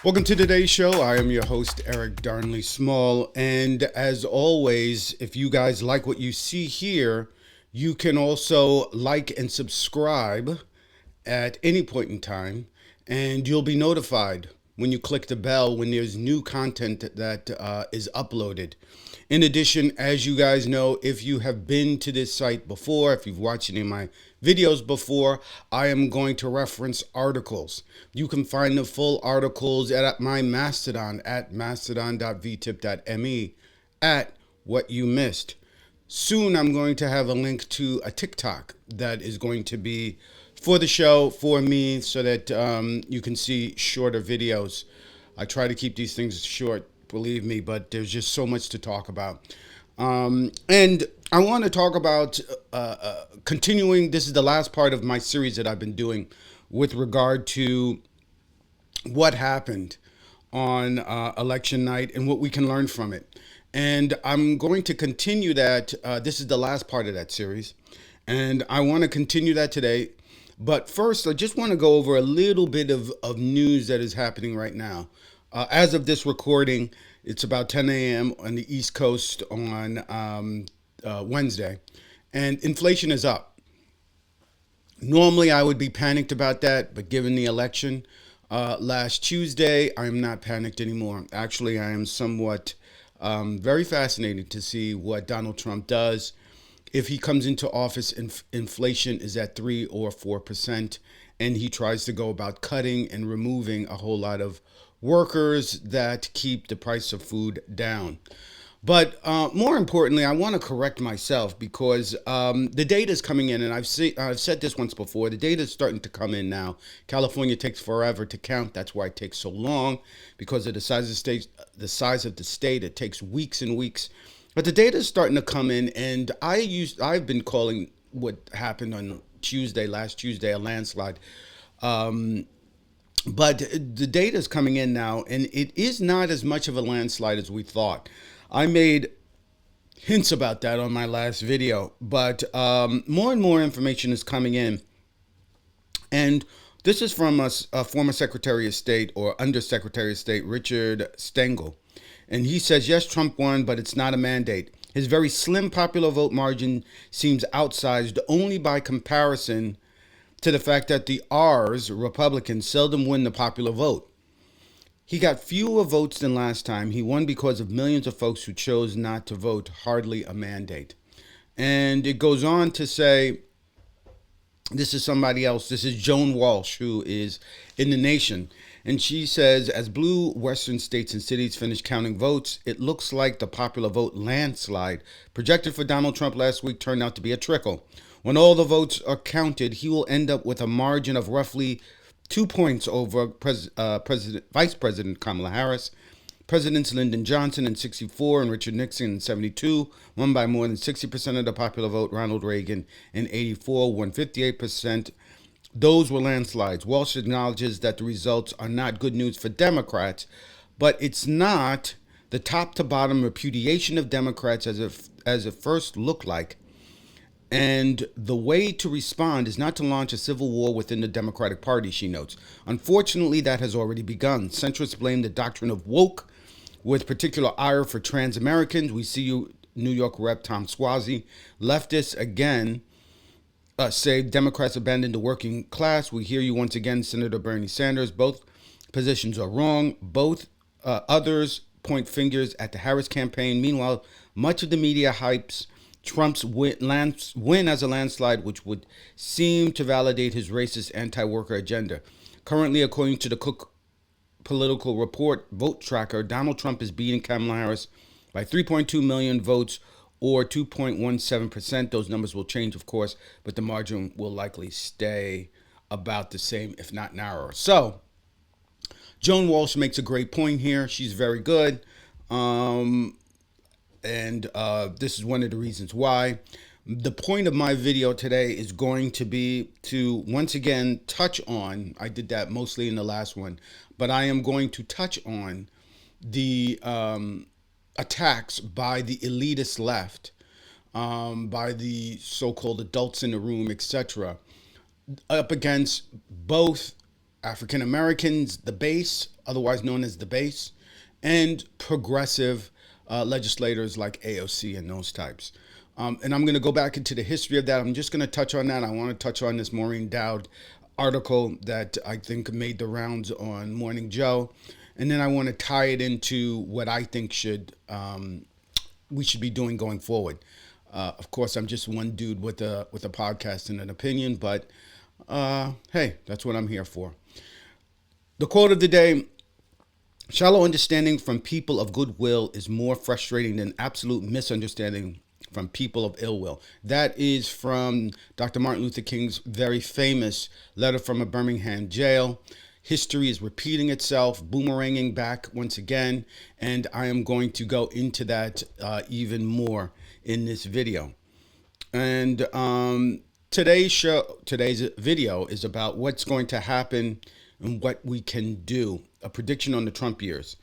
Welcome to today's show. I am your host, Eric Darnley Small. And as always, if you guys like what you see here, you can also like and subscribe at any point in time. And you'll be notified when you click the bell when there's new content that is uploaded. In addition, as you guys know, if you have been to this site before, if you've watched any of my videos before, I am going to reference articles. You can find the full articles at my Mastodon at mastodon.vtip.me at what you missed. Soon I'm going to have a link to a TikTok that is going to be for the show, for me, so that you can see shorter videos. I try to keep these things short, believe me, but there's just so much to talk about. And I want to talk about continuing. This is the last part of my series that I've been doing with regard to what happened on election night and what we can learn from it. And I'm going to continue that. This is the last part of that series. And I want to continue that today. But first, I just want to go over a little bit of news that is happening right now. As of this recording, it's about 10 a.m. on the East Coast on Wednesday, and inflation is up. Normally, I would be panicked about that, but given the election last Tuesday, I am not panicked anymore. Actually, I am somewhat very fascinated to see what Donald Trump does. If he comes into office, inflation is at 3 or 4%, and he tries to go about cutting and removing a whole lot of workers that keep the price of food down. But more importantly, I want to correct myself because the data is coming in, and I've said this once before. The data is starting to come in now. California takes forever to count. That's why it takes so long, because of the size of the state. The size of the state, it takes weeks and weeks. But the data is starting to come in, and I've been calling what happened on last Tuesday, a landslide. But the data is coming in now, and it is not as much of a landslide as we thought. I made hints about that on my last video, but more and more information is coming in. And this is from a former Secretary of State or Undersecretary of State, Richard Stengel. And he says, yes, Trump won, but it's not a mandate. His very slim popular vote margin seems outsized only by comparison to the fact that the R's, Republicans, seldom win the popular vote. He got fewer votes than last time. He won because of millions of folks who chose not to vote, hardly a mandate. And it goes on to say, this is somebody else. This is Joan Walsh, who is in The Nation. And she says, as blue western states and cities finish counting votes, it looks like the popular vote landslide projected for Donald Trump last week turned out to be a trickle. When all the votes are counted, he will end up with a margin of roughly 2 points over Vice President Kamala Harris, Presidents Lyndon Johnson in 64 and Richard Nixon in 72 won by more than 60% of the popular vote. Ronald Reagan in 84 won 58%. Those were landslides. Walsh acknowledges that the results are not good news for Democrats, but it's not the top to bottom repudiation of Democrats as it first looked like. And the way to respond is not to launch a civil war within the Democratic Party, she notes. Unfortunately, that has already begun. Centrists blame the doctrine of woke, with particular ire for trans Americans. We see you, New York Rep. Tom Suozzi. Leftists, again, say Democrats abandoned the working class. We hear you once again, Senator Bernie Sanders. Both positions are wrong. Both others point fingers at the Harris campaign. Meanwhile, much of the media hypes Trump's win as a landslide, which would seem to validate his racist anti-worker agenda. Currently, according to the Cook Political Report vote tracker, Donald Trump is beating Kamala Harris by 3.2 million votes or 2.17%. Those numbers will change, of course, but the margin will likely stay about the same, if not narrower. So, Joan Walsh makes a great point here. She's very good. And this is one of the reasons why. The point of my video today is going to be to once again touch on, I did that mostly in the last one, but I am going to touch on the attacks by the elitist left, by the so-called adults in the room, etc., up against both African Americans, the base, otherwise known as the base, and progressive legislators like AOC and those types. And I'm going to go back into the history of that. I'm just going to touch on that. I want to touch on this Maureen Dowd article that I think made the rounds on Morning Joe. And then I want to tie it into what I think we should be doing going forward. Of course, I'm just one dude with a podcast and an opinion, but hey, that's what I'm here for. The quote of the day: shallow understanding from people of goodwill is more frustrating than absolute misunderstanding from people of ill will. That is from Dr. Martin Luther King's very famous letter from a Birmingham jail. History is repeating itself, boomeranging back once again, and I am going to go into that even more in this video. And today's video is about what's going to happen and what we can do, a prediction on the Trump years.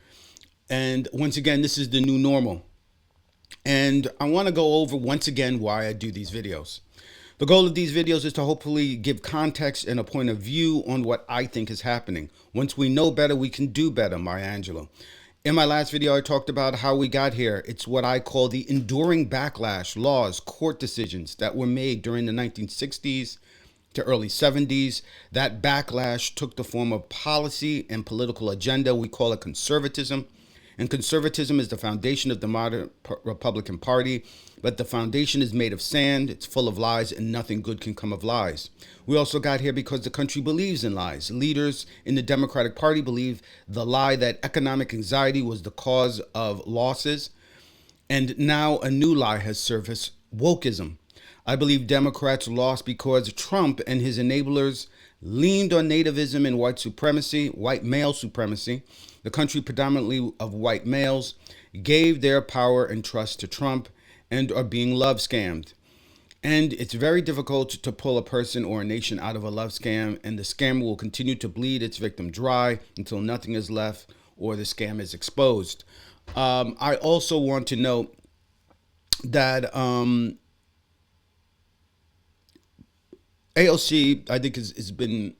And once again, this is the new normal. And I want to go over once again why I do these videos. The goal of these videos is to hopefully give context and a point of view on what I think is happening. Once we know better, we can do better, Maya Angelou. In my last video, I talked about how we got here. It's what I call the enduring backlash, laws, court decisions that were made during the 1960s to early 70s. That backlash took the form of policy and political agenda. We call it conservatism. And conservatism is the foundation of the modern Republican Party. But the foundation is made of sand, it's full of lies, and nothing good can come of lies. We also got here because the country believes in lies. Leaders in the Democratic Party believe the lie that economic anxiety was the cause of losses. And now a new lie has surfaced: wokeism. I believe Democrats lost because Trump and his enablers leaned on nativism and white supremacy, white male supremacy. The country, predominantly of white males, gave their power and trust to Trump and are being love scammed. And it's very difficult to pull a person or a nation out of a love scam, and the scam will continue to bleed its victim dry until nothing is left or the scam is exposed. I also want to note that AOC, I think, has been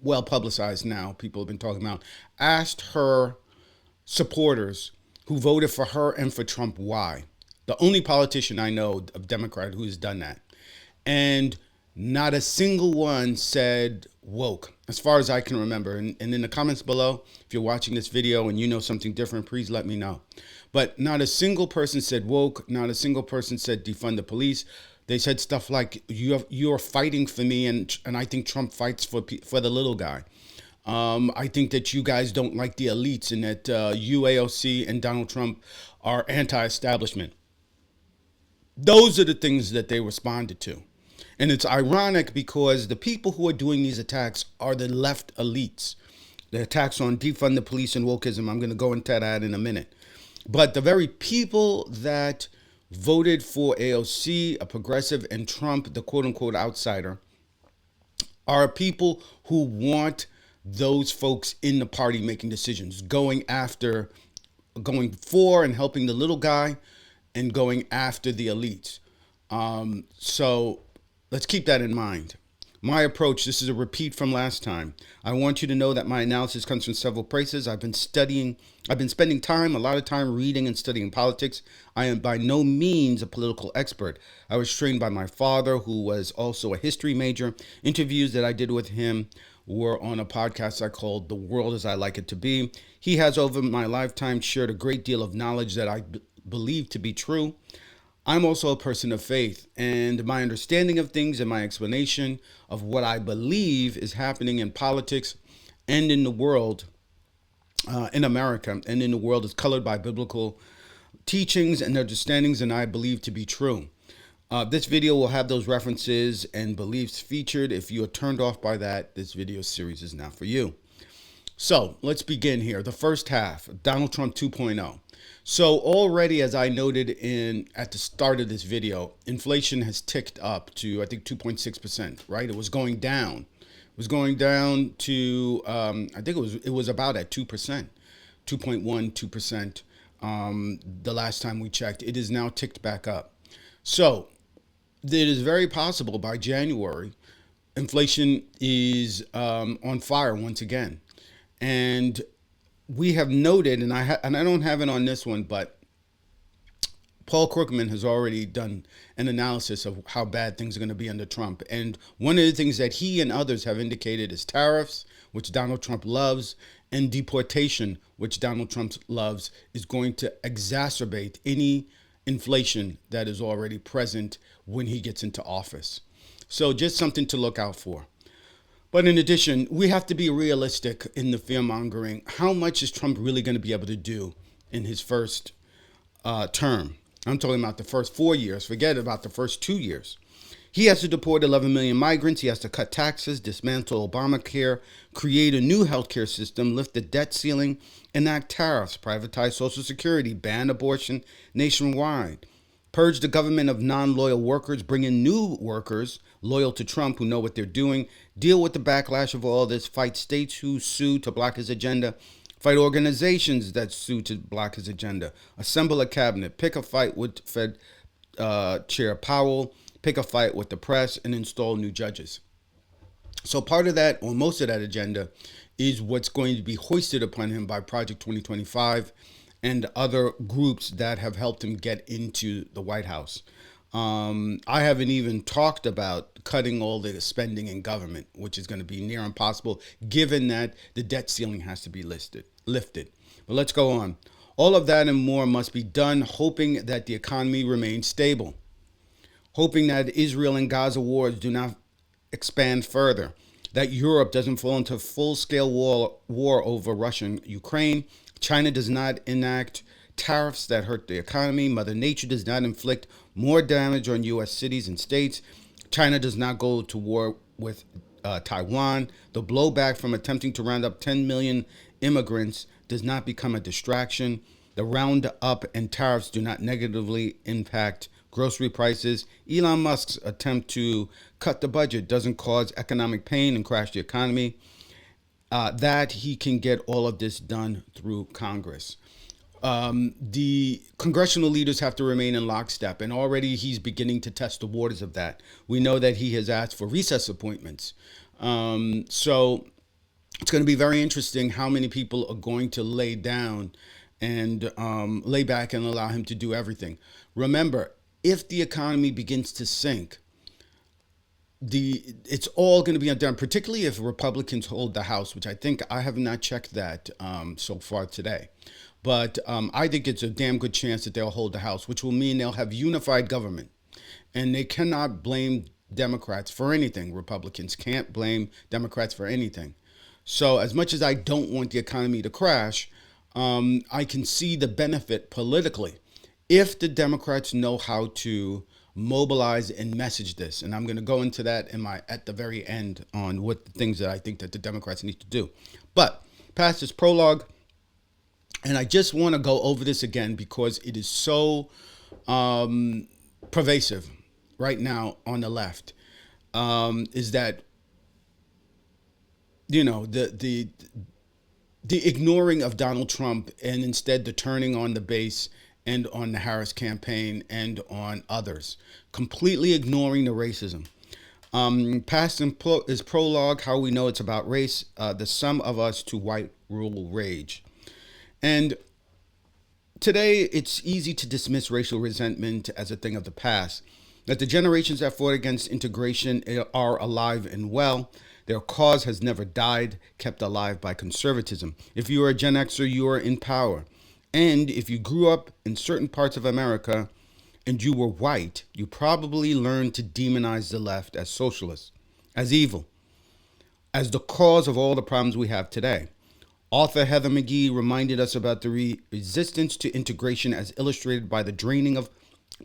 well publicized now. People have been talking about, asked her supporters who voted for her and for Trump why. The only politician I know of Democrat who has done that. And not a single one said woke, as far as I can remember. And in the comments below, if you're watching this video and you know something different, please let me know. But not a single person said woke. Not a single person said defund the police. They said stuff like, you're fighting for me, and I think Trump fights for the little guy. I think that you guys don't like the elites, and that you, AOC, and Donald Trump are anti-establishment. Those are the things that they responded to. And it's ironic because the people who are doing these attacks are the left elites. The attacks on defund the police and wokeism, I'm going to go into that in a minute. But the very people that voted for AOC, a progressive, and Trump, the quote-unquote outsider, are people who want those folks in the party making decisions, going for and helping the little guy, and going after the elites. So let's keep that in mind. My approach, this is a repeat from last time. I want you to know that my analysis comes from several places. I've been spending a lot of time reading and studying politics. I am by no means a political expert. I was trained by my father, who was also a history major. Interviews that I did with him were on a podcast I called The World as I Like It to Be. He has, over my lifetime, shared a great deal of knowledge that I believe to be true. I'm also a person of faith, and my understanding of things and my explanation of what I believe is happening in politics and in the world, in America and in the world, is colored by biblical teachings and understandings, and I believe to be true. This video will have those references and beliefs featured. If you are turned off by that, this video series is not for you. So let's begin here. The first half, Donald Trump 2.0. So already, as I noted at the start of this video, inflation has ticked up to, I think, 2.6%, right? It was going down. It was going down to, I think it was about at 2%, 2.1, 2%. The last time we checked, it is now ticked back up. So it is very possible by January, inflation is on fire once again. And we have noted, and I don't have it on this one, but Paul Krugman has already done an analysis of how bad things are going to be under Trump. And one of the things that he and others have indicated is tariffs, which Donald Trump loves, and deportation, which Donald Trump loves, is going to exacerbate any inflation that is already present when he gets into office. So just something to look out for. But in addition, we have to be realistic in the fear mongering. How much is Trump really going to be able to do in his first term? I'm talking about the first 4 years. Forget about the first 2 years. He has to deport 11 million migrants. He has to cut taxes, dismantle Obamacare, create a new healthcare system, lift the debt ceiling, enact tariffs, privatize Social Security, ban abortion nationwide, purge the government of non-loyal workers, bring in new workers loyal to Trump who know what they're doing, deal with the backlash of all this, fight states who sue to block his agenda, fight organizations that sue to block his agenda, assemble a cabinet, pick a fight with Fed Chair Powell, pick a fight with the press, and install new judges. So part of that, or most of that agenda, is what's going to be hoisted upon him by Project 2025 and other groups that have helped him get into the White House. I haven't even talked about cutting all the spending in government, which is going to be near impossible, given that the debt ceiling has to be lifted. But let's go on. All of that and more must be done, hoping that the economy remains stable, hoping that Israel and Gaza wars do not expand further, that Europe doesn't fall into full-scale war over Russia and Ukraine, China does not enact tariffs that hurt the economy, Mother Nature does not inflict more damage on U.S. cities and states, China does not go to war with Taiwan, the blowback from attempting to round up 10 million immigrants does not become a distraction, the roundup and tariffs do not negatively impact grocery prices, Elon Musk's attempt to cut the budget doesn't cause economic pain and crash the economy, that he can get all of this done through Congress. The congressional leaders have to remain in lockstep, and already he's beginning to test the waters of that. We know that he has asked for recess appointments. So it's going to be very interesting how many people are going to lay down and lay back and allow him to do everything. Remember, if the economy begins to sink, it's all going to be undone, particularly if Republicans hold the House, which I have not checked that so far today. But I think it's a damn good chance that they'll hold the House, which will mean they'll have unified government. And they cannot blame Democrats for anything. Republicans can't blame Democrats for anything. So as much as I don't want the economy to crash, I can see the benefit politically if the Democrats know how to mobilize and message this. And I'm going to go into that at the very end on what the things that I think that the Democrats need to do. But past this prologue, and I just want to go over this again because it is so pervasive right now on the left, is that, the ignoring of Donald Trump and instead the turning on the base and on the Harris campaign and on others, completely ignoring the racism. Past is prologue, how we know it's about race, the sum of us to white rule rage. And today it's easy to dismiss racial resentment as a thing of the past, that the generations that fought against integration are alive and well. Their cause has never died, kept alive by conservatism. If you are a Gen Xer, you are in power. And if you grew up in certain parts of America and you were white, you probably learned to demonize the left as socialists, as evil, as the cause of all the problems we have today. Author Heather McGhee reminded us about the resistance to integration as illustrated by the draining of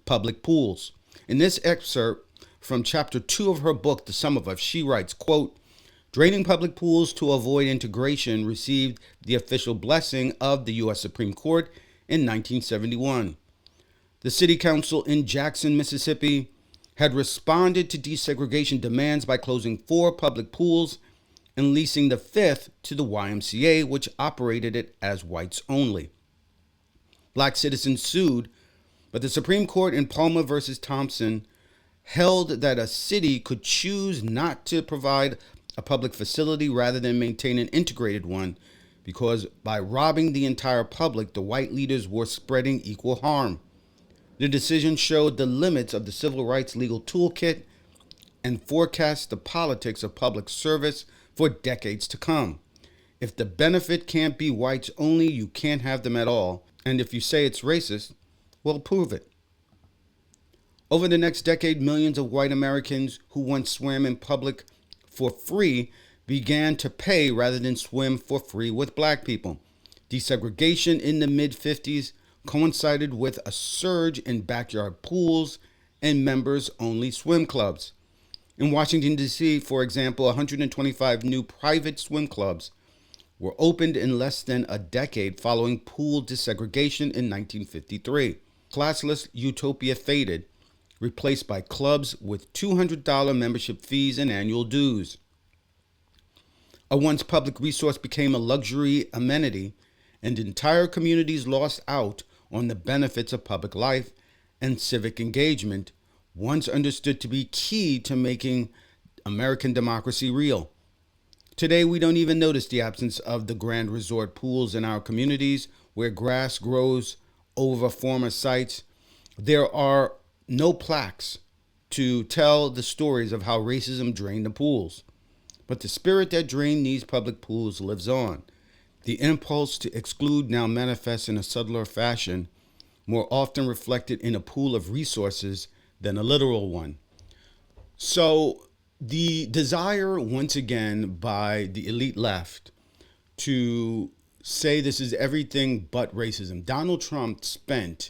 public pools. In this excerpt from chapter 2 of her book, The Sum of Us, she writes, quote, "Draining public pools to avoid integration received the official blessing of the U.S. Supreme Court in 1971. The city council in Jackson, Mississippi, had responded to desegregation demands by closing 4 public pools and leasing the 5th to the YMCA, which operated it as whites only. Black citizens sued, but the Supreme Court in Palmer versus Thompson held that a city could choose not to provide a public facility rather than maintain an integrated one because by robbing the entire public, the white leaders were spreading equal harm. The decision showed the limits of the civil rights legal toolkit and forecast the politics of public service for decades to come. If the benefit can't be whites only, you can't have them at all. And if you say it's racist, well, prove it. Over the next decade, millions of white Americans who once swam in public for free began to pay rather than swim for free with black people. Desegregation in the mid-50s coincided with a surge in backyard pools and members-only swim clubs. In Washington, D.C., for example, 125 new private swim clubs were opened in less than a decade following pool desegregation in 1953. Classless utopia faded, replaced by clubs with $200 membership fees and annual dues. A once public resource became a luxury amenity, and entire communities lost out on the benefits of public life and civic engagement, once understood to be key to making American democracy real. Today, we don't even notice the absence of the grand resort pools in our communities where grass grows over former sites. There are no plaques to tell the stories of how racism drained the pools. But the spirit that drained these public pools lives on. The impulse to exclude now manifests in a subtler fashion, more often reflected in a pool of resources than a literal one. So the desire, once again, by the elite left to say this is everything but racism. Donald Trump spent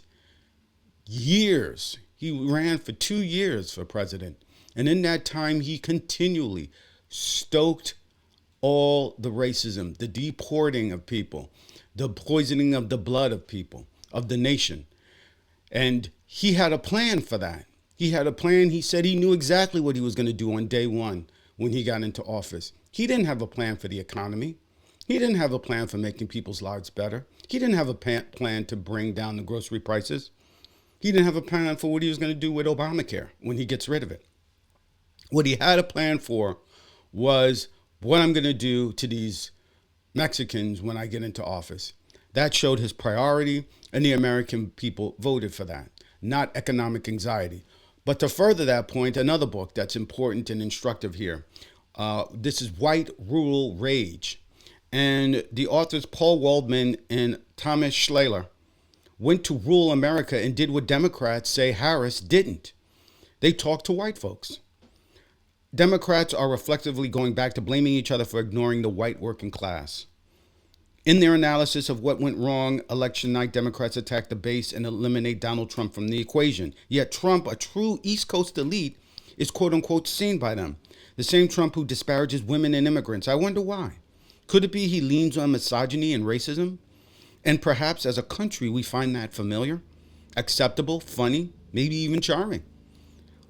years, he ran for 2 years for president. And in that time, he continually stoked all the racism, the deporting of people, the poisoning of the blood of people, of the nation. And he had a plan for that. He had a plan. He said he knew exactly what he was going to do on day one when he got into office. He didn't have a plan for the economy. He didn't have a plan for making people's lives better. He didn't have a plan to bring down the grocery prices. He didn't have a plan for what he was going to do with Obamacare when he gets rid of it. What he had a plan for was what I'm going to do to these Mexicans when I get into office. That showed his priority, and the American people voted for that, not economic anxiety. But to further that point, another book that's important and instructive here. This is White Rural Rage. And the authors Paul Waldman and Thomas Schlatter went to rural America and did what Democrats say Harris didn't. They talked to white folks. Democrats are reflectively going back to blaming each other for ignoring the white working class. In their analysis of what went wrong election night, Democrats attack the base and eliminate Donald Trump from the equation. Yet Trump, a true East Coast elite, is quote unquote seen by them. The same Trump who disparages women and immigrants. I wonder why. Could it be he leans on misogyny and racism? And perhaps as a country we find that familiar, acceptable, funny, maybe even charming.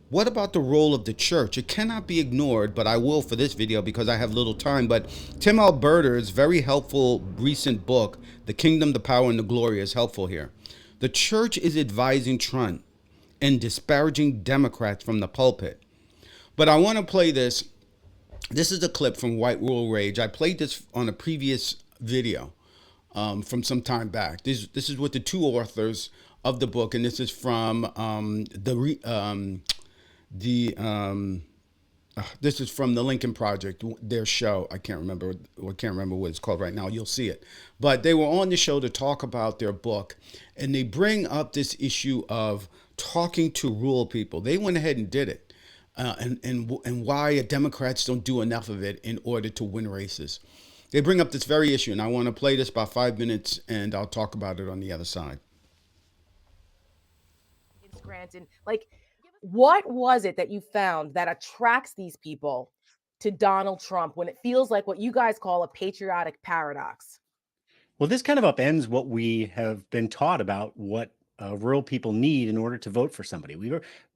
What about the role of the church? It cannot be ignored, but I will for this video because I have little time. But Tim Alberta's very helpful recent book, The Kingdom, the Power, and the Glory, is helpful here. The church is advising Trump and disparaging Democrats from the pulpit. But I want to play this. This is a clip from White Rural Rage. I played this on a previous video from some time back. This is with the two authors of the book, and this is from this is from the Lincoln Project, their show. I can't remember what it's called right now. You'll see it. But they were on the show to talk about their book, and they bring up this issue of talking to rural people. They went ahead and did it, and why Democrats don't do enough of it in order to win races. They bring up this very issue, and I want to play this about 5 minutes, and I'll talk about it on the other side. It's Granted, like, what was it that you found that attracts these people to Donald Trump when it feels like what you guys call a patriotic paradox? Well, this kind of upends what we have been taught about what rural people need in order to vote for somebody.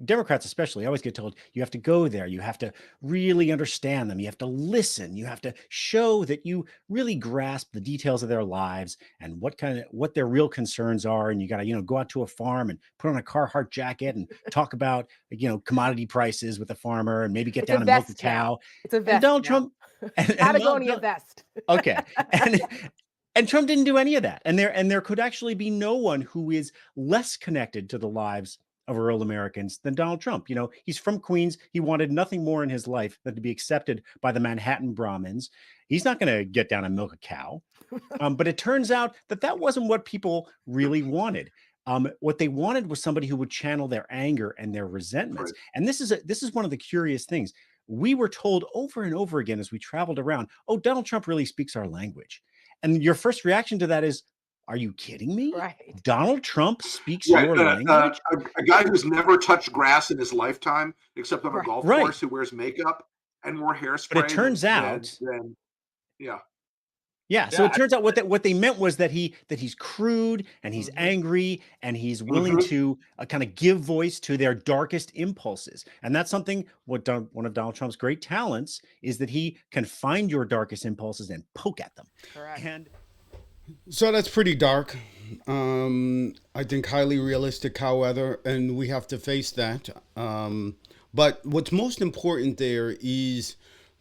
Democrats especially always get told you have to go there, you have to really understand them, you have to listen, you have to show that you really grasp the details of their lives and what their real concerns are, and you got to go out to a farm and put on a Carhartt jacket and talk about commodity prices with the farmer and maybe get It's a down and milk a vest now. cow. It's a And vest Donald now. Trump and Patagonia vest. okay. And Trump didn't do any of that. And there could actually be no one who is less connected to the lives of rural Americans than Donald Trump. He's from Queens. He wanted nothing more in his life than to be accepted by the Manhattan Brahmins. He's not going to get down and milk a cow. But it turns out that wasn't what people really wanted. What they wanted was somebody who would channel their anger and their resentments. Right. And this is one of the curious things. We were told over and over again as we traveled around, oh, Donald Trump really speaks our language. And your first reaction to that is, are you kidding me? Right. Donald Trump speaks your language? A guy who's never touched grass in his lifetime, except on a golf course, who wears makeup and more hairspray. But it turns out... yeah. Yeah, so it turns out what they meant was that he's crude and he's angry and he's willing to kind of give voice to their darkest impulses. And that's something one of Donald Trump's great talents is that he can find your darkest impulses and poke at them. Correct. And so that's pretty dark. I think highly realistic, however, and we have to face that. But what's most important there is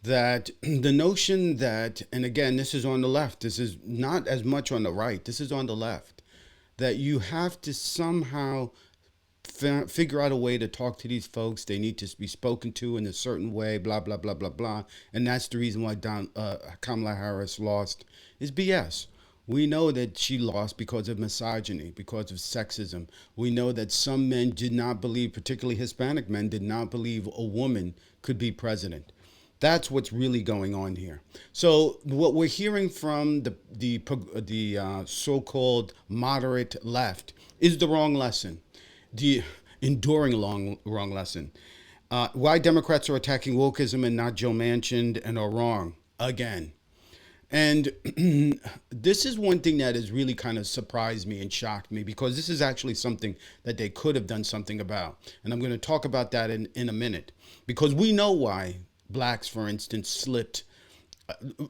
that the notion that, and again, this is on the left, this is not as much on the right, this is on the left, that you have to somehow figure out a way to talk to these folks. They need to be spoken to in a certain way, blah, blah, blah, blah, blah. And that's the reason why Kamala Harris lost is BS. We know that she lost because of misogyny, because of sexism. We know that some men did not believe, particularly Hispanic men, did not believe a woman could be president. That's what's really going on here. So what we're hearing from the so-called moderate left is the wrong lesson, the enduring wrong lesson. Why Democrats are attacking wokeism and not Joe Manchin and are wrong again. And this is one thing that has really kind of surprised me and shocked me, because this is actually something that they could have done something about. And I'm going to talk about that in a minute, because we know why blacks, for instance, slipped.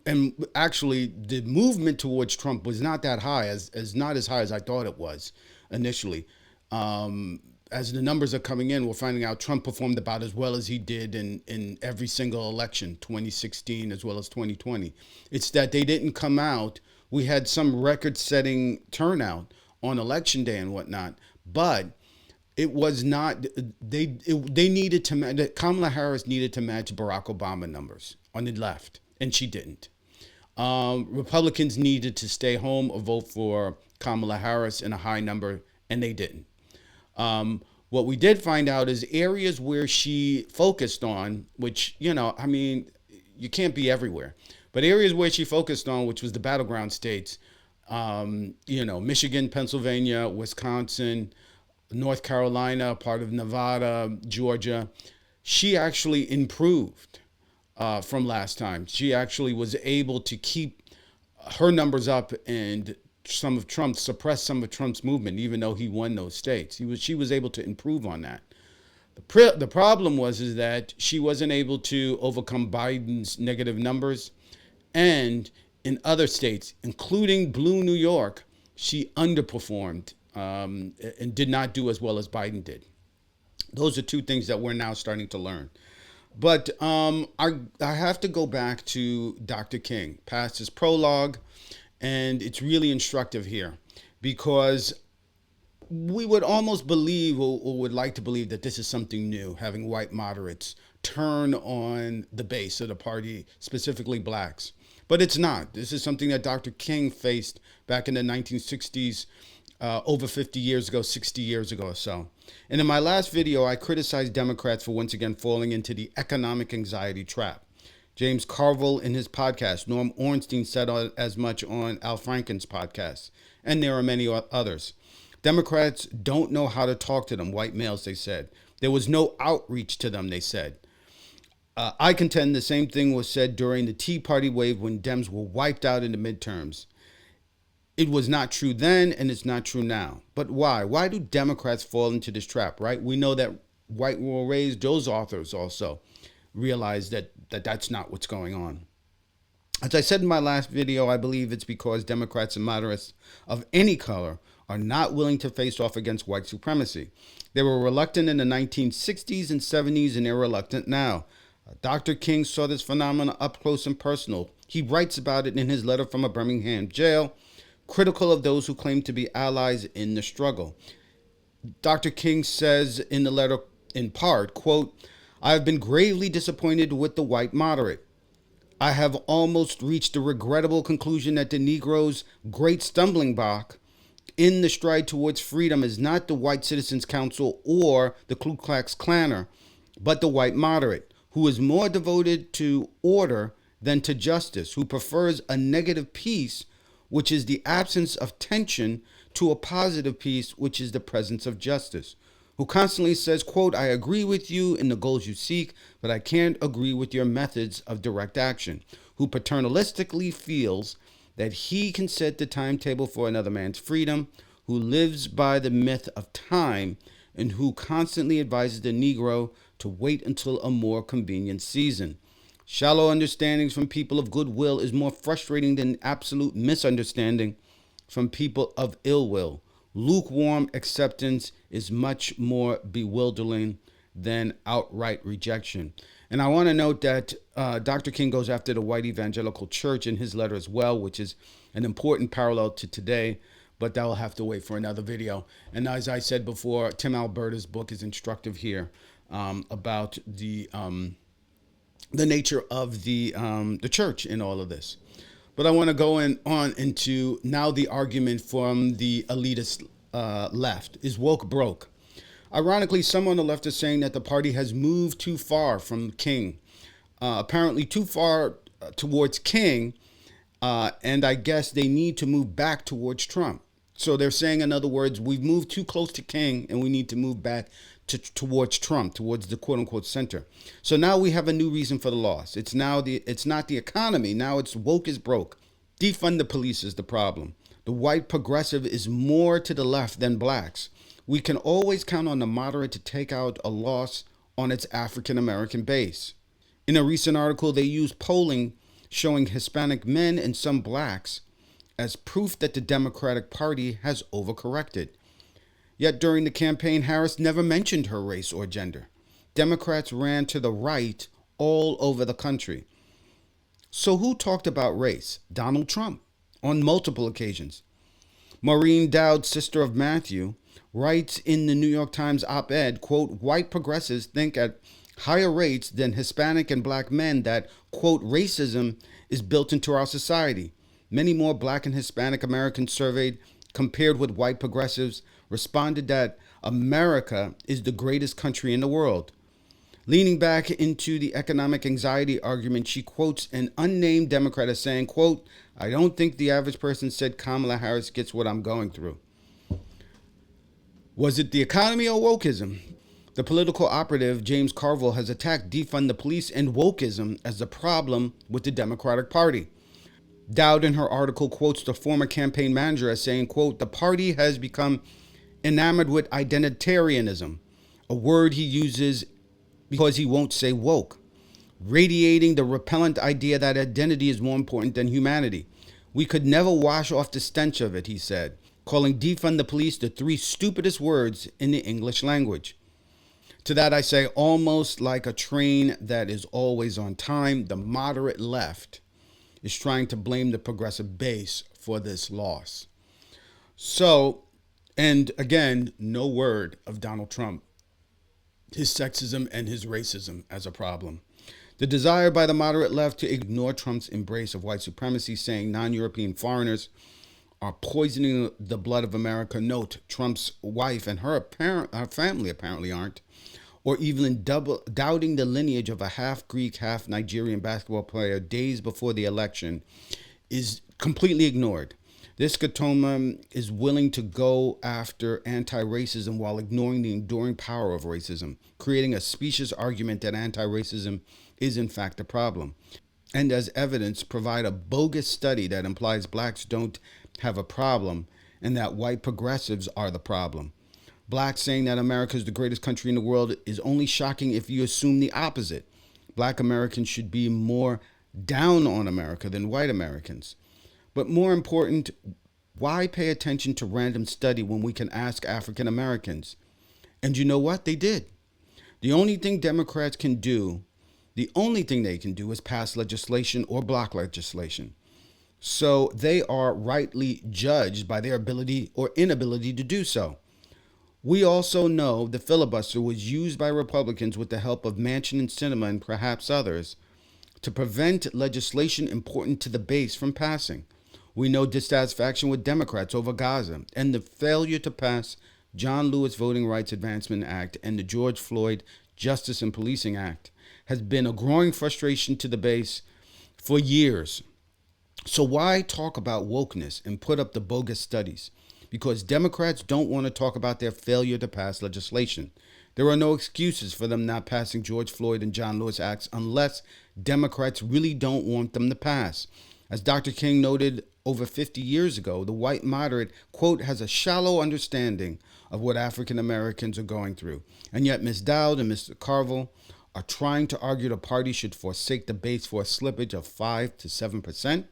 And actually, the movement towards Trump was not that high, not as high as I thought it was initially. As the numbers are coming in, we're finding out Trump performed about as well as he did in every single election, 2016 as well as 2020. It's that they didn't come out. We had some record-setting turnout on election day and whatnot, but it was not. They needed to. Kamala Harris needed to match Barack Obama numbers on the left, and she didn't. Republicans needed to stay home or vote for Kamala Harris in a high number, and they didn't. What we did find out is areas where she focused on, which, I mean, you can't be everywhere, but areas where she focused on, which was the battleground states, Michigan, Pennsylvania, Wisconsin, North Carolina, part of Nevada, Georgia, she actually improved from last time. She actually was able to keep her numbers up and suppress some of Trump's movement, even though he won those states. She was able to improve on that. The problem is that she wasn't able to overcome Biden's negative numbers, and in other states, including blue New York, she underperformed and did not do as well as Biden did. Those are two things that we're now starting to learn. But I have to go back to Dr. King, past his prologue. And it's really instructive here, because we would almost believe or would like to believe that this is something new, having white moderates turn on the base of the party, specifically blacks. But it's not. This is something that Dr. King faced back in the 1960s, over 50 years ago, 60 years ago or so. And in my last video, I criticized Democrats for once again falling into the economic anxiety trap. James Carville in his podcast, Norm Ornstein said as much on Al Franken's podcast, and there are many others. Democrats don't know how to talk to them, white males, they said. There was no outreach to them, they said. I contend the same thing was said during the Tea Party wave when Dems were wiped out in the midterms. It was not true then, and it's not true now. But why? Why do Democrats fall into this trap, right? We know that white will raise, those authors also realize that that's not what's going on. As I said in my last video, I believe it's because Democrats and moderates of any color are not willing to face off against white supremacy. They were reluctant in the 1960s and 70s, and they're reluctant now. Dr. King saw this phenomenon up close and personal. He writes about it in his letter from a Birmingham jail, critical of those who claim to be allies in the struggle. Dr. King says in the letter, in part, quote, "I have been gravely disappointed with the white moderate. I have almost reached the regrettable conclusion that the Negro's great stumbling block in the stride towards freedom is not the White Citizens Council or the Ku Klux Klaner, but the white moderate, who is more devoted to order than to justice, who prefers a negative peace, which is the absence of tension, to a positive peace, which is the presence of justice, who constantly says, quote, I agree with you in the goals you seek, but I can't agree with your methods of direct action, who paternalistically feels that he can set the timetable for another man's freedom, who lives by the myth of time, and who constantly advises the Negro to wait until a more convenient season. Shallow understandings from people of goodwill is more frustrating than absolute misunderstanding from people of ill will. Lukewarm acceptance is much more bewildering than outright rejection." And I want to note that Dr. King goes after the white evangelical church in his letter as well, which is an important parallel to today, but that will have to wait for another video. And as I said before, Tim Alberta's book is instructive here about the nature of the church in all of this. But I want to go on into now the argument from the elitist left. Is woke broke? Ironically, some on the left are saying that the party has moved too far from King, apparently too far towards King, and I guess they need to move back towards Trump. So they're saying, in other words, we've moved too close to King and we need to move back towards Trump, towards the quote unquote center. So now we have a new reason for the loss. It's not the economy. Now it's woke is broke. Defund the police is the problem. The white progressive is more to the left than blacks. We can always count on the moderate to take out a loss on its African American base. In a recent article, they used polling showing Hispanic men and some blacks as proof that the Democratic Party has overcorrected. Yet during the campaign, Harris never mentioned her race or gender. Democrats ran to the right all over the country. So who talked about race? Donald Trump, on multiple occasions. Maureen Dowd, sister of Matthew, writes in the New York Times op-ed, quote, white progressives think at higher rates than Hispanic and black men that, quote, racism is built into our society. Many more black and Hispanic Americans surveyed, compared with white progressives, responded that America is the greatest country in the world. Leaning back into the economic anxiety argument, she quotes an unnamed Democrat as saying, quote, I don't think the average person said Kamala Harris gets what I'm going through. Was it the economy or wokeism? The political operative James Carville has attacked defund the police and wokeism as the problem with the Democratic Party. Dowd in her article quotes the former campaign manager as saying, quote, the party has become enamored with identitarianism, a word he uses because he won't say woke, radiating the repellent idea that identity is more important than humanity. We could never wash off the stench of it, he said, calling defund the police the three stupidest words in the English language. To that I say, almost like a train that is always on time, the moderate left is trying to blame the progressive base for this loss. So, and again, no word of Donald Trump, his sexism and his racism as a problem. The desire by the moderate left to ignore Trump's embrace of white supremacy, saying non-European foreigners are poisoning the blood of America. Note, Trump's wife and her family apparently aren't, or even doubting the lineage of a half Greek, half Nigerian basketball player days before the election is completely ignored. This Scotoma is willing to go after anti-racism while ignoring the enduring power of racism, creating a specious argument that anti-racism is in fact a problem. And as evidence, provide a bogus study that implies blacks don't have a problem and that white progressives are the problem. Blacks saying that America is the greatest country in the world is only shocking if you assume the opposite. Black Americans should be more down on America than white Americans. But more important, why pay attention to random study when we can ask African Americans? And you know what? They did. The only thing Democrats can do, the only thing they can do is pass legislation or block legislation. So they are rightly judged by their ability or inability to do so. We also know the filibuster was used by Republicans with the help of Manchin and Sinema and perhaps others to prevent legislation important to the base from passing. We know dissatisfaction with Democrats over Gaza and the failure to pass John Lewis Voting Rights Advancement Act and the George Floyd Justice and Policing Act has been a growing frustration to the base for years. So why talk about wokeness and put up the bogus studies? Because Democrats don't want to talk about their failure to pass legislation. There are no excuses for them not passing George Floyd and John Lewis acts unless Democrats really don't want them to pass. As Dr. King noted over 50 years ago, the white moderate, quote, has a shallow understanding of what African Americans are going through. And yet Ms. Dowd and Mr. Carville are trying to argue the party should forsake the base for a slippage of 5 to 7%.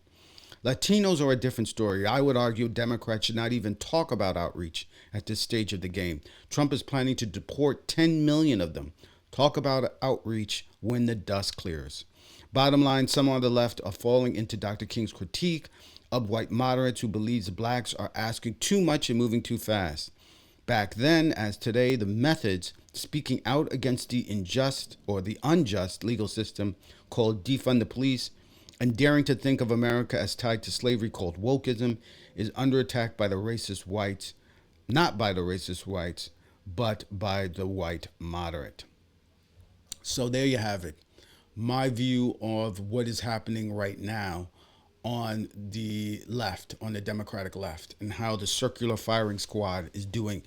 Latinos are a different story. I would argue Democrats should not even talk about outreach at this stage of the game. Trump is planning to deport 10 million of them. Talk about outreach when the dust clears. Bottom line, some on the left are falling into Dr. King's critique of white moderates who believes blacks are asking too much and moving too fast. Back then, as today, the methods speaking out against the unjust legal system called defund the police and daring to think of America as tied to slavery called wokeism is under attack by the racist whites, not by the racist whites, but by the white moderate. So there you have it. My view of what is happening right now on the left, on the Democratic left, and how the circular firing squad is doing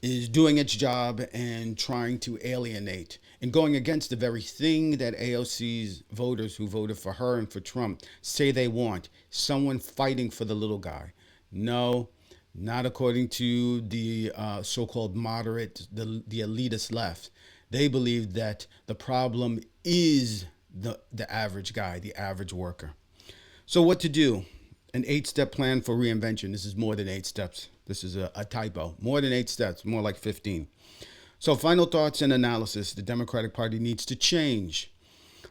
its job and trying to alienate and going against the very thing that AOC's voters who voted for her and for Trump say they want, someone fighting for the little guy. No, not according to the so-called moderate, the elitist left. They believe that the problem is the average guy, the average worker. So what to do? An 8-step plan for reinvention. This is more than 8 steps. This is a typo. More than 8 steps, more like 15. So final thoughts and analysis. The Democratic Party needs to change.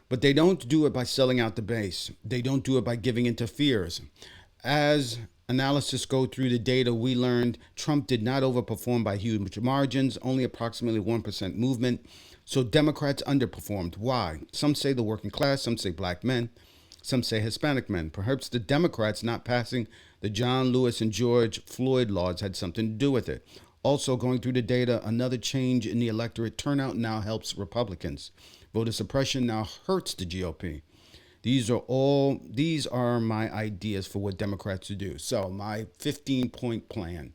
But they don't do it by selling out the base. They don't do it by giving into fears. As analysis go through the data, we learned Trump did not overperform by huge margins, only approximately 1% movement. So Democrats underperformed. Why? Some say the working class, some say black men. Some say Hispanic men. Perhaps the Democrats not passing the John Lewis and George Floyd laws had something to do with it. Also, going through the data, another change in the electorate turnout now helps Republicans. Voter suppression now hurts the GOP. These are my ideas for what Democrats to do. So, my 15-point plan.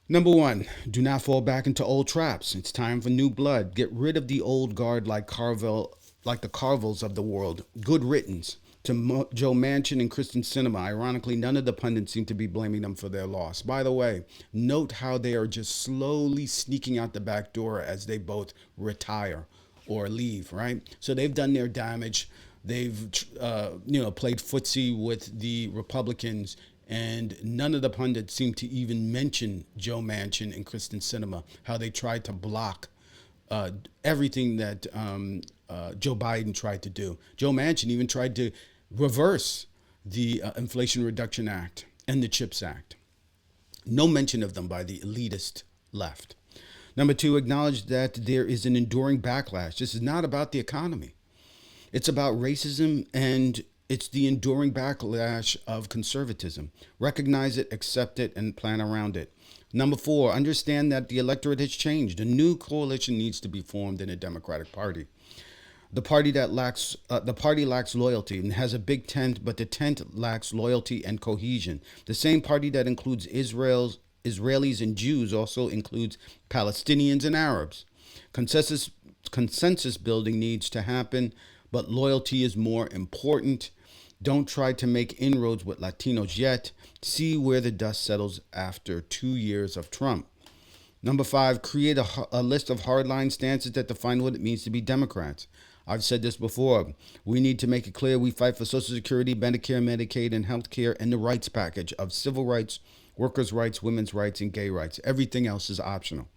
Number 1, do not fall back into old traps. It's time for new blood. Get rid of the old guard like the Carvilles of the world. Good riddance to Joe Manchin and Kristen Sinema. Ironically, none of the pundits seem to be blaming them for their loss. By the way, note how they are just slowly sneaking out the back door as they both retire or leave, right? So they've done their damage. They've, played footsie with the Republicans, and none of the pundits seem to even mention Joe Manchin and Kristen Sinema, how they tried to block everything that Joe Biden tried to do. Joe Manchin even tried to reverse the Inflation Reduction Act and the CHIPS Act. No mention of them by the elitist left. Number 2, acknowledge that there is an enduring backlash. This is not about the economy. It's about racism, and it's the enduring backlash of conservatism. Recognize it, accept it, and plan around it. Number 4, understand that the electorate has changed. A new coalition needs to be formed in the Democratic Party. The party lacks loyalty and has a big tent, but the tent lacks loyalty and cohesion. The same party that includes Israelis and Jews also includes Palestinians and Arabs. Consensus building needs to happen, but loyalty is more important. Don't try to make inroads with Latinos yet. See where the dust settles after 2 years of Trump. Number 5, create a list of hardline stances that define what it means to be Democrats. I've said this before. We need to make it clear we fight for Social Security, Medicare, Medicaid, and health care, and the rights package of civil rights, workers' rights, women's rights, and gay rights. Everything else is optional.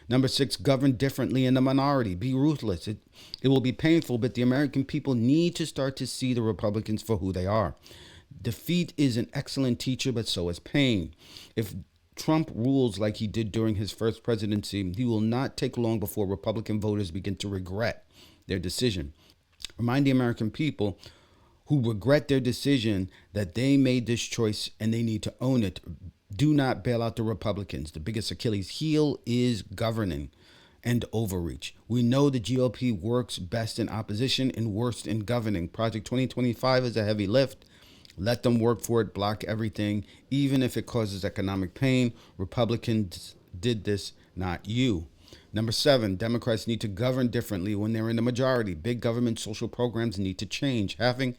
Number 6, govern differently in the minority. Be ruthless. It will be painful, but the American people need to start to see the Republicans for who they are. Defeat is an excellent teacher, but so is pain. If Trump rules like he did during his first presidency, he will not take long before Republican voters begin to regret their decision. Remind the American people who regret their decision that they made this choice and they need to own it. Do not bail out the Republicans. The biggest Achilles heel is governing and overreach. We know the GOP works best in opposition and worst in governing. Project 2025 is a heavy lift. Let them work for it, block everything, even if it causes economic pain. Republicans did this, not you. Number 7, Democrats need to govern differently when they're in the majority. Big government social programs need to change. Having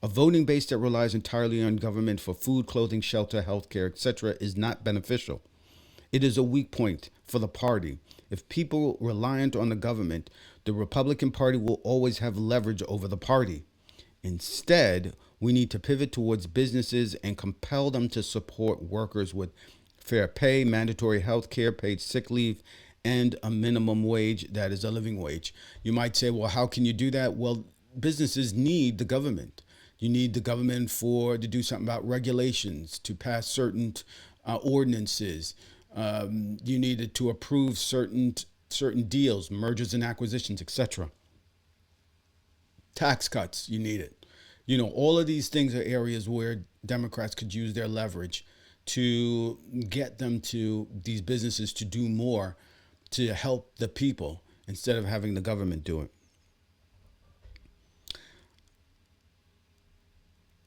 a voting base that relies entirely on government for food, clothing, shelter, healthcare, etc. is not beneficial. It is a weak point for the party. If people reliant on the government, the Republican Party will always have leverage over the party. Instead, we need to pivot towards businesses and compel them to support workers with fair pay, mandatory health care, paid sick leave, and a minimum wage that is a living wage. You might say, well, how can you do that? Well, businesses need the government. You need the government to do something about regulations, to pass certain ordinances. You need it to approve certain deals, mergers and acquisitions, etc. Tax cuts, you need it. All of these things are areas where Democrats could use their leverage to get these businesses to do more to help the people instead of having the government do it.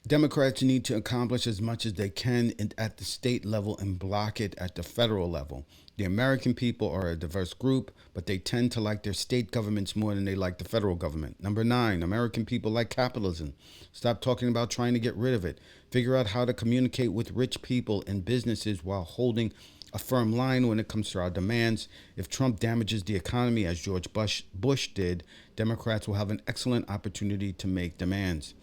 Democrats need to accomplish as much as they can at the state level and block it at the federal level. The American people are a diverse group, but they tend to like their state governments more than they like the federal government. Number 9, American people like capitalism. Stop talking about trying to get rid of it. Figure out how to communicate with rich people and businesses while holding a firm line when it comes to our demands. If Trump damages the economy as George Bush did, Democrats will have an excellent opportunity to make demands.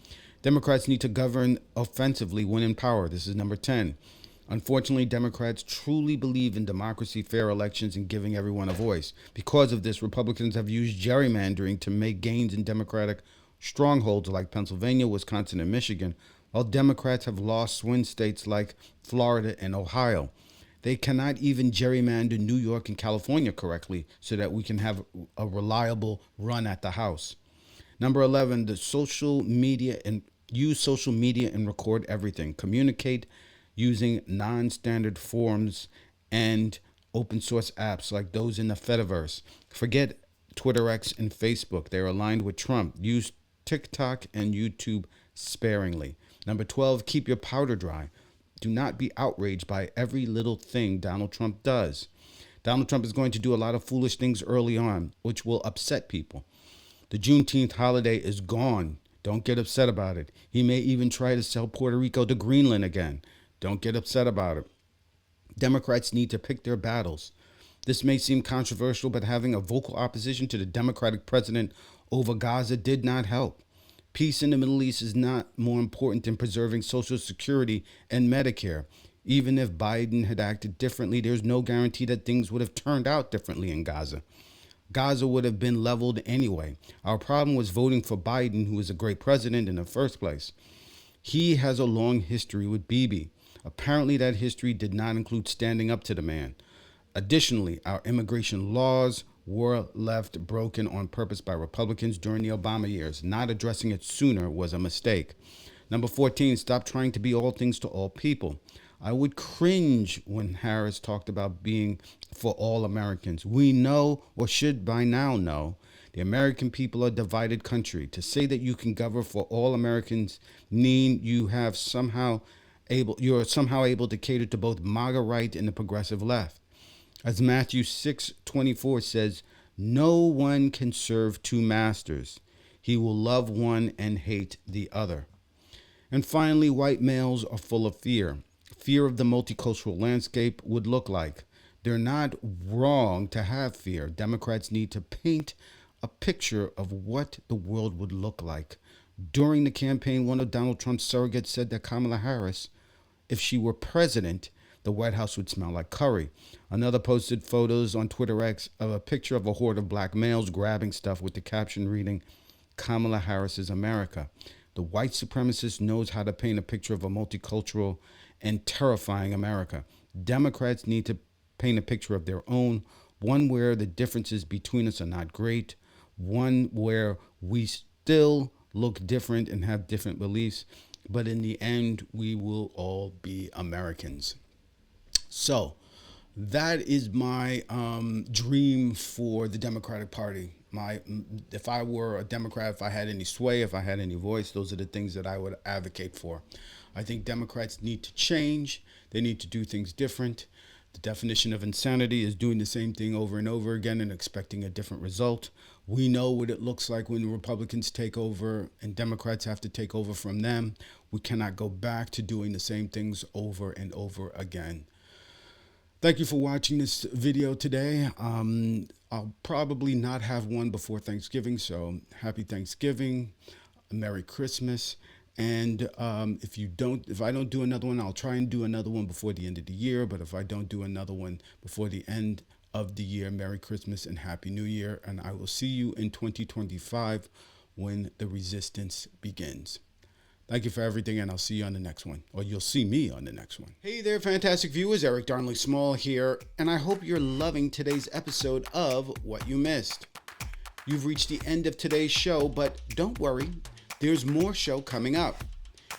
Democrats need to govern offensively when in power. This is number 10. Unfortunately, Democrats truly believe in democracy, fair elections, and giving everyone a voice. Because of this, Republicans have used gerrymandering to make gains in Democratic strongholds like Pennsylvania, Wisconsin, and Michigan, while Democrats have lost swing states like Florida and Ohio. They cannot even gerrymander New York and California correctly so that we can have a reliable run at the House. Number 11, use social media and record everything. Communicate using non-standard forms and open source apps like those in the Fediverse. Forget Twitter X and Facebook. They're aligned with Trump. Use TikTok and YouTube sparingly. Number 12, keep your powder dry. Do not be outraged by every little thing Donald Trump does. Donald Trump is going to do a lot of foolish things early on, which will upset people. The Juneteenth holiday is gone. Don't get upset about it. He may even try to sell Puerto Rico to Greenland again. Don't get upset about it. Democrats need to pick their battles. This may seem controversial, but having a vocal opposition to the Democratic president over Gaza did not help. Peace in the Middle East is not more important than preserving Social Security and Medicare. Even if Biden had acted differently, there's no guarantee that things would have turned out differently in Gaza. Gaza would have been leveled anyway. Our problem was voting for Biden, who is a great president in the first place. He has a long history with Bibi. Apparently that history did not include standing up to the man. Additionally, our immigration laws were left broken on purpose by Republicans during the Obama years. Not addressing it sooner was a mistake. Number 14, stop trying to be all things to all people. I would cringe when Harris talked about being for all Americans. We know, or should by now know, the American people are a divided country. To say that you can govern for all Americans mean you're somehow able to cater to both MAGA right and the progressive left. As Matthew 6:24 says, no one can serve two masters. He will love one and hate the other. And finally, white males are full of fear. Fear of the multicultural landscape would look like. They're not wrong to have fear. Democrats need to paint a picture of what the world would look like. During the campaign, one of Donald Trump's surrogates said that Kamala Harris, if she were president, the White House would smell like curry. Another posted photos on Twitter X of a picture of a horde of black males grabbing stuff with the caption reading, Kamala Harris's America. The white supremacist knows how to paint a picture of a multicultural and terrifying America. Democrats need to paint a picture of their own, one where the differences between us are not great, one where we still look different and have different beliefs, but in the end, we will all be Americans. So that is my dream for the Democratic Party. If I were a Democrat, if I had any sway, if I had any voice, those are the things that I would advocate for. I think Democrats need to change. They need to do things different. The definition of insanity is doing the same thing over and over again and expecting a different result. We know what it looks like when Republicans take over and Democrats have to take over from them. We cannot go back to doing the same things over and over again. Thank you for watching this video today. I'll probably not have one before Thanksgiving, so happy Thanksgiving, Merry Christmas. And if I don't do another one, I'll try and do another one before the end of the year. But if I don't do another one before the end of the year, Merry Christmas and Happy New Year. And I will see you in 2025 when the resistance begins. Thank you for everything, and I'll see you on the next one. Or you'll see me on the next one. Hey there, fantastic viewers. Eric Darnley Small here, and I hope you're loving today's episode of What You Missed. You've reached the end of today's show, but don't worry. There's more show coming up.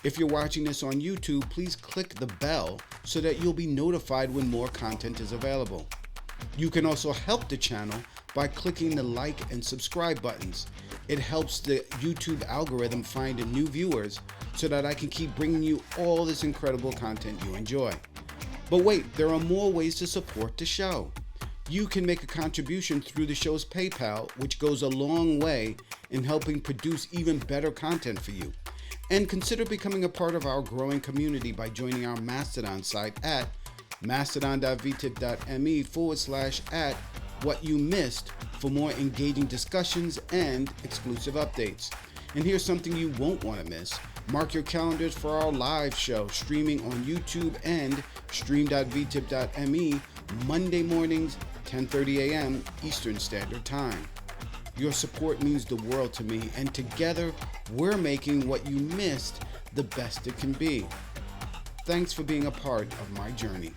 If you're watching this on YouTube, please click the bell so that you'll be notified when more content is available. You can also help the channel by clicking the like and subscribe buttons. It helps the YouTube algorithm find new viewers so that I can keep bringing you all this incredible content you enjoy. But wait, there are more ways to support the show. You can make a contribution through the show's PayPal, which goes a long way in helping produce even better content for you. And consider becoming a part of our growing community by joining our Mastodon site at mastodon.vtip.me/@whatyoumissed for more engaging discussions and exclusive updates. And here's something you won't want to miss. Mark your calendars for our live show streaming on YouTube and stream.vtip.me Monday mornings, 10:30 a.m. Eastern Standard Time. Your support means the world to me, and together we're making What You Missed the best it can be. Thanks for being a part of my journey.